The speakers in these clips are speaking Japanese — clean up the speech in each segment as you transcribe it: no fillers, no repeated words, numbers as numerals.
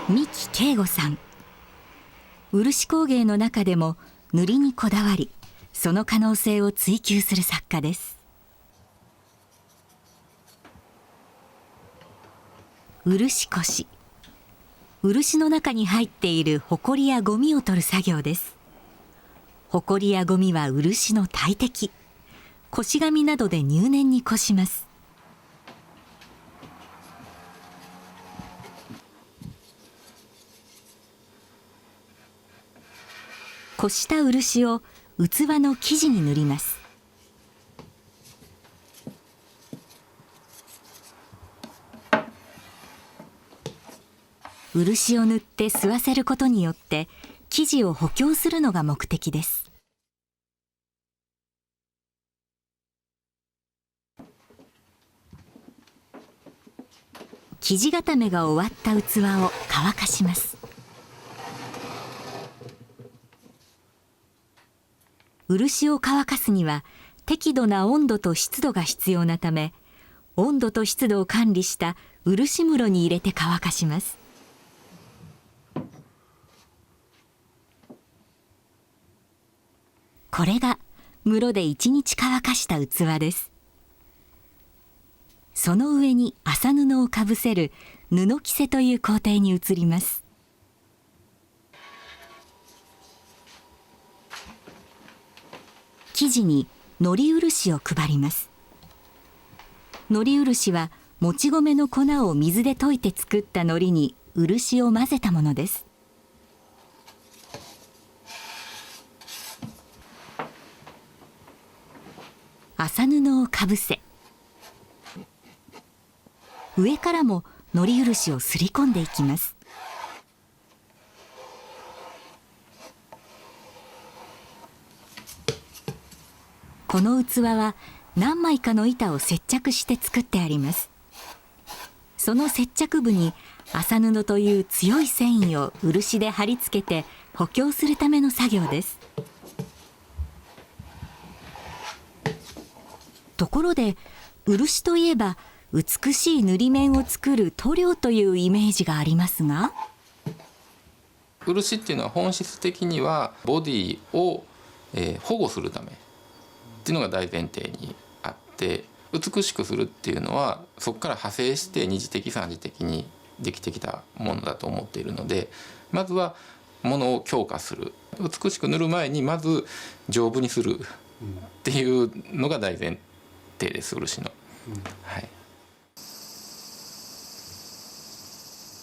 三木圭吾さん。漆工芸の中でも塗りにこだわり、その可能性を追求する作家です。漆こし、漆の中に入っているホコリやゴミを取る作業です。ホコリやゴミは漆の大敵。こし紙などで入念にこします。こした漆を器の生地に塗ります。漆を塗って吸わせることによって生地を補強するのが目的です。生地固めが終わった器を乾かします。漆を乾かすには適度な温度と湿度が必要なため、温度と湿度を管理した漆室に入れて乾かします。これが室で1日乾かした器です。その上に麻布をかぶせる布着せという工程に移ります。生地にのり漆を配ります。のり漆はもち米の粉を水で溶いて作ったのりに漆を混ぜたものです。麻布をかぶせ、上からものり漆をすり込んでいきます。この器は何枚かの板を接着して作ってあります。その接着部に麻布という強い繊維を漆で貼り付けて補強するための作業です。ところで漆といえば美しい塗り面を作る塗料というイメージがありますが、漆っていうのは本質的にはボディを、保護するためっていうのが大前提にあって、美しくするっていうのはそこから派生して二次的三次的にできてきたものだと思っているので、まずはものを強化する、美しく塗る前にまず丈夫にするっていうのが大前提です、漆の。はい、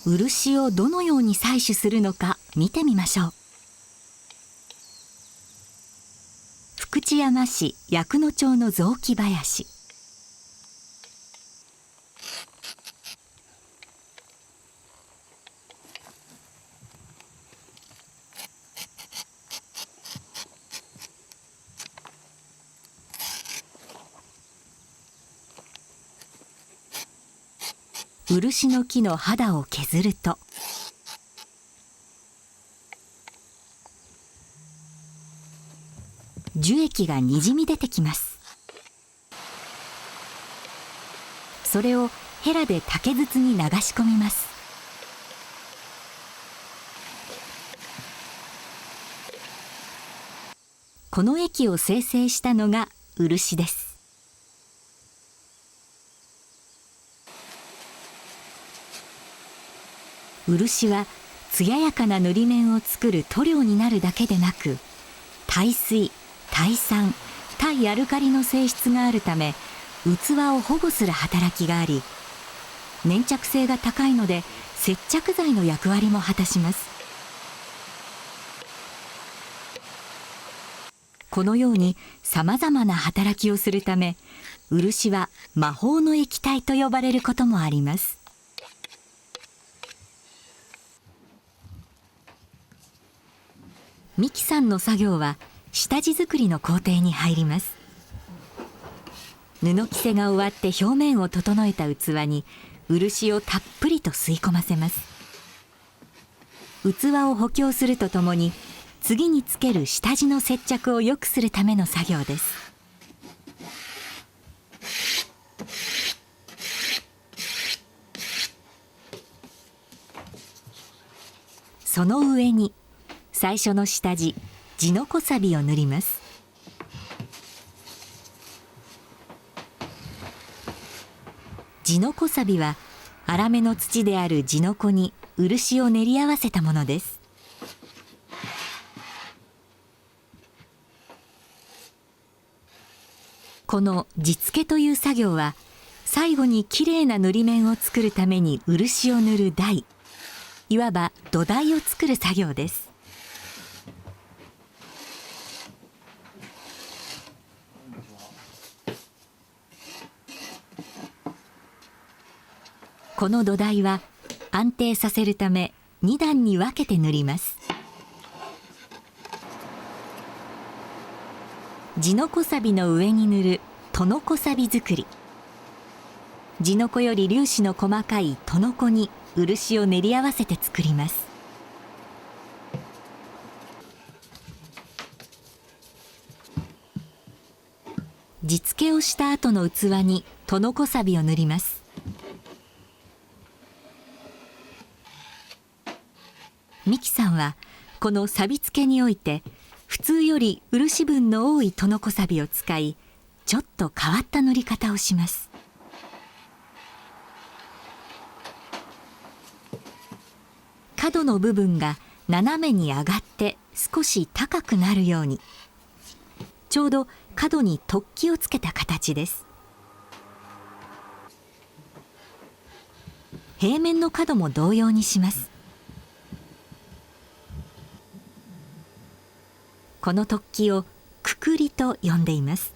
漆をどのように採取するのか見てみましょう。福知山市八久野町の雑木林。漆の木の肌を削ると、樹液がにじみ出てきます。それをヘラで竹筒に流し込みます。この液を生成したのが漆です。漆は艶やかな塗り面を作る塗料になるだけでなく、耐水、耐酸、耐アルカリの性質があるため、器を保護する働きがあり、粘着性が高いので接着剤の役割も果たします。このようにさまざまな働きをするため、漆は魔法の液体と呼ばれることもあります。三木さんの作業は下地作りの工程に入ります。布着せが終わって表面を整えた器に漆をたっぷりと吸い込ませます。器を補強するとともに、次につける下地の接着を良くするための作業です。その上に最初の下地地のこさびを塗ります。地のこさびは粗めの土である地のこに漆を練り合わせたものです。この地付けという作業は最後にきれいな塗り面を作るために漆を塗る台、いわば土台を作る作業です。この土台は安定させるため2段に分けて塗ります。地のこさびの上に塗るとのこさび作り。地のこより粒子の細かいとのこに漆を練り合わせて作ります。地付けをした後の器にとのこさびを塗ります。三木さんはこの錆付けにおいて普通より漆分の多いとのこさびを使い、ちょっと変わった塗り方をします。角の部分が斜めに上がって少し高くなるように、ちょうど角に突起をつけた形です。平面の角も同様にします。この突起をくくりと呼んでいます。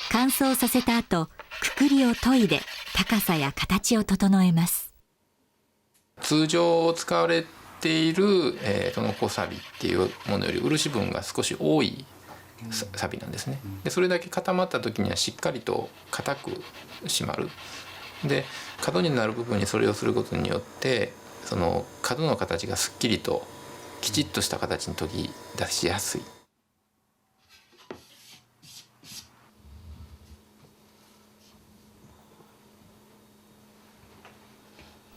乾燥させた後、くくりを研いで高さや形を整えます。通常使われているとのこさびっていうものより漆分が少し多いさびなんですね。でそれだけ固まった時にはしっかりと固く締まる。で角になる部分にそれをすることによってその角の形がすっきりときちっとした形に研ぎ出しやすい。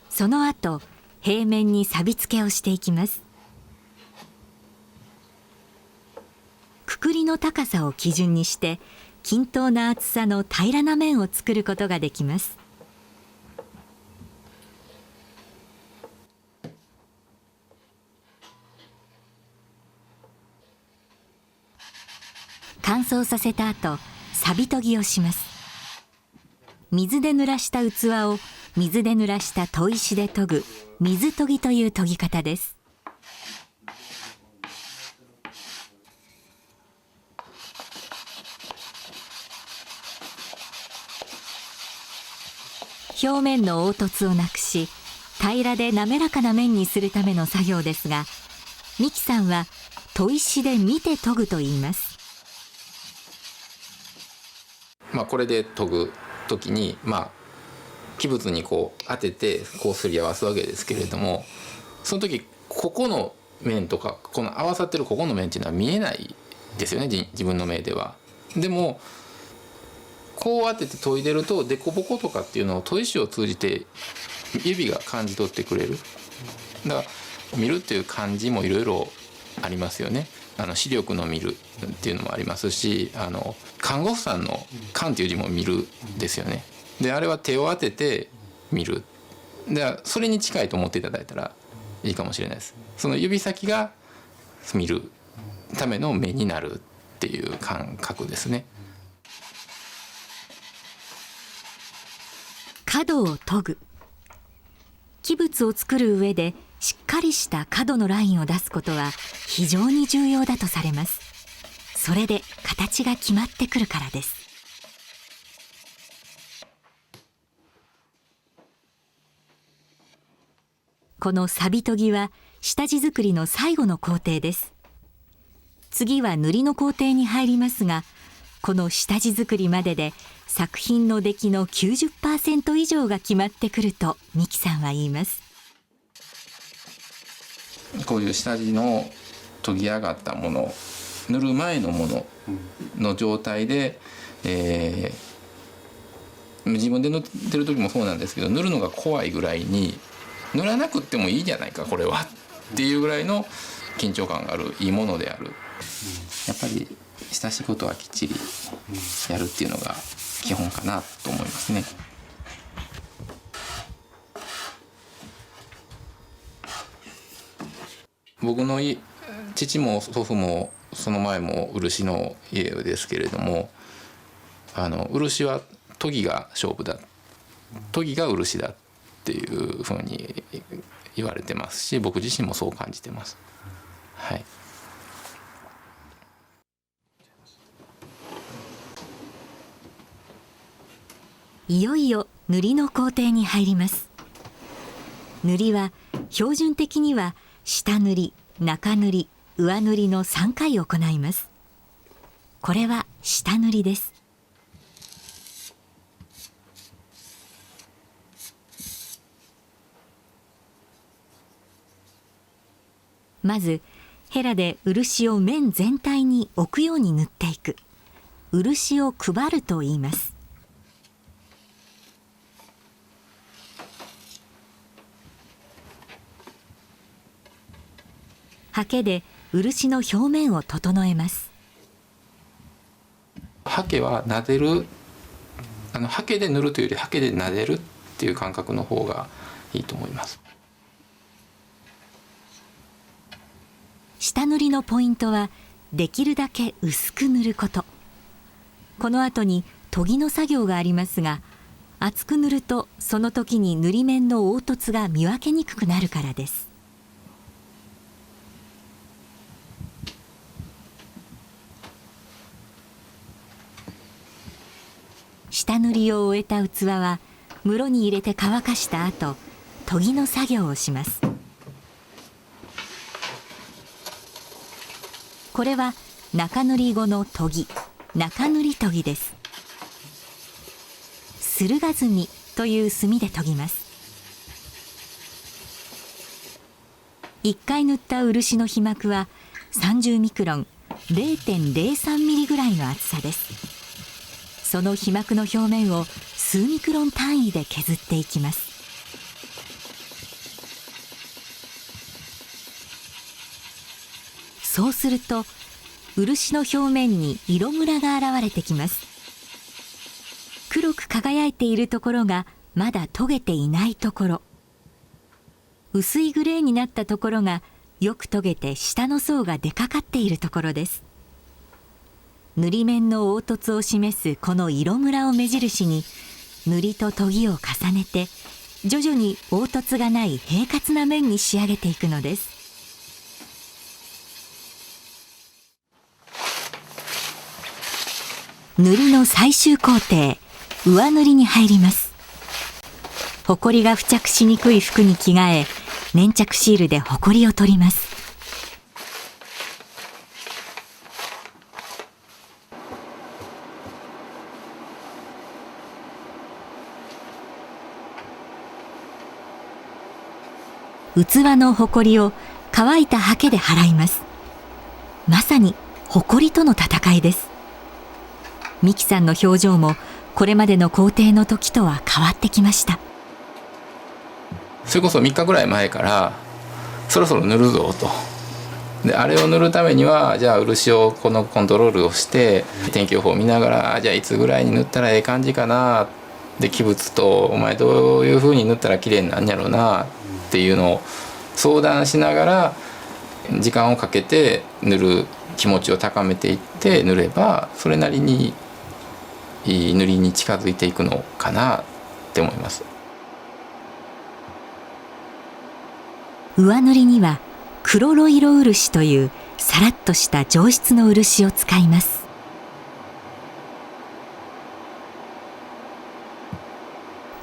その後平面に錆付けをしていきます。くくりの高さを基準にして均等な厚さの平らな面を作ることができます。乾燥させた後、錆研ぎをします。水で濡らした器を水で濡らした砥石で研ぐ水研ぎという研ぎ方です。表面の凹凸をなくし、平らで滑らかな面にするための作業ですが、三木さんは砥石で見て研ぐと言います。これで研ぐ時に器物にこう当ててこうすり合わすわけですけれども、その時ここの面とかこの合わさってるここの面っていうのは見えないですよね、自分の目では。でもこう当てて研いでると凸凹とかっていうのを砥石を通じて指が感じ取ってくれる。だから見るっていう感じもいろいろありますよね。視力の見るっていうのもありますし、看護婦さんの看っていう字も見るですよね。であれは手を当てて見る。でそれに近いと思っていただいたらいいかもしれないです。その指先が見るための目になるっていう感覚ですね。角を研ぐ。器物を作る上でしっかりした角のラインを出すことは非常に重要だとされます。それで形が決まってくるからです。この錆研ぎは下地作りの最後の工程です。次は塗りの工程に入りますが、この下地作りまでで作品の出来の 90% 以上が決まってくると三木さんは言います。こういう下地の研ぎ上がったもの、塗る前のものの状態で、自分で塗ってる時もそうなんですけど、塗るのが怖いぐらいに、塗らなくってもいいじゃないかこれはっていうぐらいの緊張感があるいいものである。やっぱり親しいことはきっちりやるっていうのが基本かなと思いますね。僕の父も祖父もその前も漆の家ですけれども、漆は研ぎが勝負だ、研ぎが漆だっていうふうに言われてますし、僕自身もそう感じてます。はい。いよいよ塗りの工程に入ります。塗りは標準的には下塗り、中塗り、上塗りの3回行います。これは下塗りです。まずヘラで漆を面全体に置くように塗っていく、漆を配ると言います。刷毛で漆の表面を整えます。刷毛は撫でる、刷毛で塗るというより刷毛で撫でるっていう感覚の方がいいと思います。下塗りのポイントはできるだけ薄く塗ること。この後に研ぎの作業がありますが、厚く塗るとその時に塗り面の凹凸が見分けにくくなるからです。下塗りを終えた器は室に入れて乾かした後、研ぎの作業をします。これは中塗り後の研ぎ、中塗り研ぎです。駿河墨という墨で研ぎます。1回塗った漆の被膜は30ミクロン、0.03 ミリぐらいの厚さです。その被膜の表面を数ミクロン単位で削っていきます。そうすると漆の表面に色ムラが現れてきます。黒く輝いているところがまだ研げていないところ、薄いグレーになったところがよく研げて下の層が出かかっているところです。塗り面の凹凸を示すこの色ムラを目印に、塗りと研ぎを重ねて徐々に凹凸がない平滑な面に仕上げていくのです。塗りの最終工程、上塗りに入ります。ほこりが付着しにくい服に着替え、粘着シールでほこりを取ります。器のほこりを乾いた刷毛で払います。まさにほこりとの戦いです。美希さんの表情もこれまでの工程の時とは変わってきました。それこそ3日ぐらい前からそろそろ塗るぞと。であれを塗るためにはじゃあ漆をこのコントロールをして天気予報を見ながら、じゃあいつぐらいに塗ったらええ感じかな、で器物とお前どういう風に塗ったら綺麗になんやろうなっていうのを相談しながら時間をかけて塗る気持ちを高めていって塗れば、それなりにいい塗りに近づいていくのかなって思います。上塗りには黒ロイロ漆というさらっとした上質の漆を使います。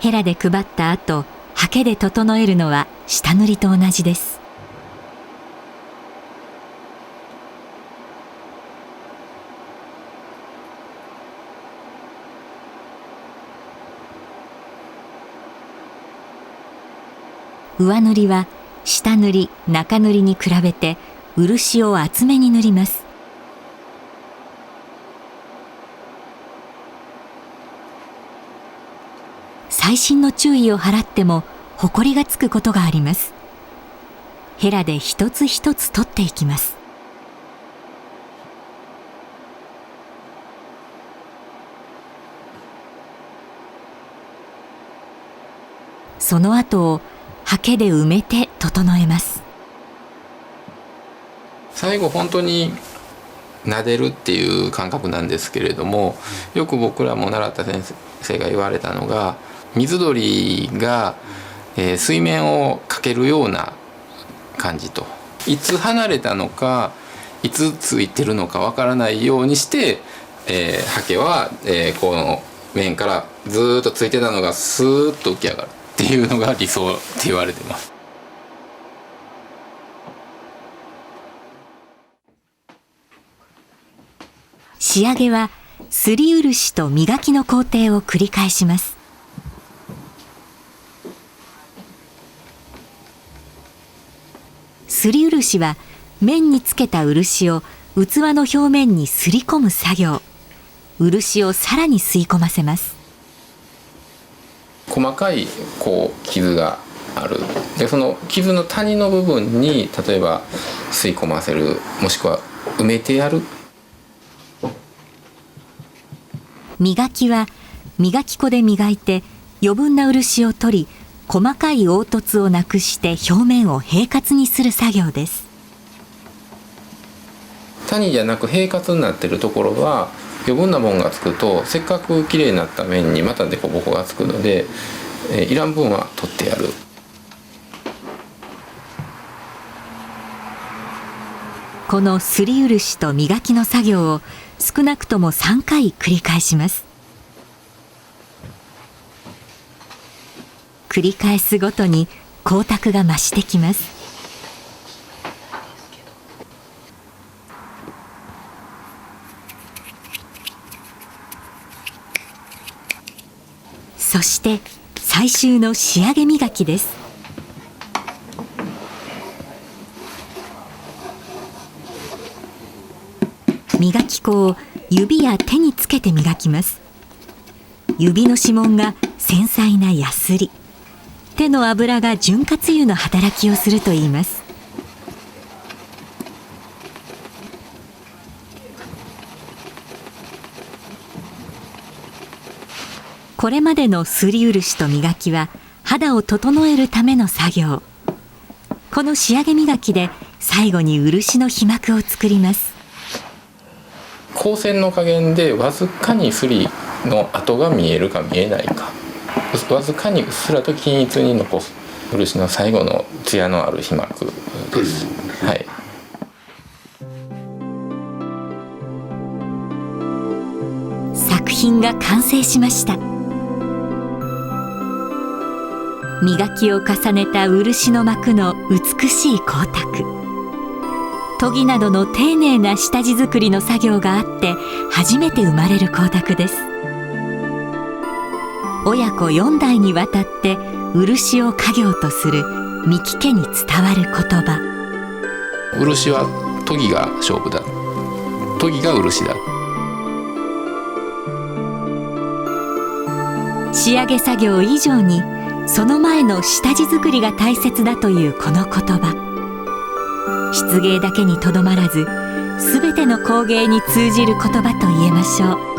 ヘラで配った後、刷毛で整えるのは下塗りと同じです。上塗りは下塗り、中塗りに比べて漆を厚めに塗ります。細心の注意を払ってもほこりがつくことがあります。ヘラで一つ一つ取っていきます。その後をハケで埋めて整えます。最後本当に撫でるっていう感覚なんですけれども、よく僕らも習った先生が言われたのが、水鳥が、水面をかけるような感じと、いつ離れたのかいつついてるのかわからないようにして、ハケは、この面からずっとついてたのがスーッと浮き上がるっていうのが理想って言われてます。仕上げはすり漆と磨きの工程を繰り返します。すり漆は面につけた漆を器の表面にすり込む作業。漆をさらに吸い込ませます。細かい傷がある。でその傷の谷の部分に例えば吸い込ませる、もしくは埋めてやる。磨きは磨き粉で磨いて余分な漆を取り、細かい凹凸をなくして表面を平滑にする作業です。谷じゃなく平滑になっているところは余分なもんがつくと、せっかくきれいになった面にまた凸凹がつくので、いらん分は取ってやる。このすり漆と磨きの作業を少なくとも3回繰り返します。繰り返すごとに光沢が増してきます。そして最終の仕上げ磨きです。磨き粉を指や手につけて磨きます。指の指紋が繊細なヤスリ、手の油が潤滑油の働きをするといいます。これまでのすり漆と磨きは肌を整えるための作業。この仕上げ磨きで最後に漆の皮膜を作ります。光線の加減でわずかにすりの跡が見えるか見えないか、わずかにうっすらと均一に残す漆の最後の艶のある皮膜です。はい。作品が完成しました。磨きを重ねた漆の膜の美しい光沢。研ぎなどの丁寧な下地作りの作業があって初めて生まれる光沢です。親子4代にわたって漆を家業とする三木家に伝わる言葉。漆は研ぎが勝負だ、研ぎが漆だ。仕上げ作業以上にその前の下地作りが大切だというこの言葉。漆芸だけにとどまらず、すべての工芸に通じる言葉と言えましょう。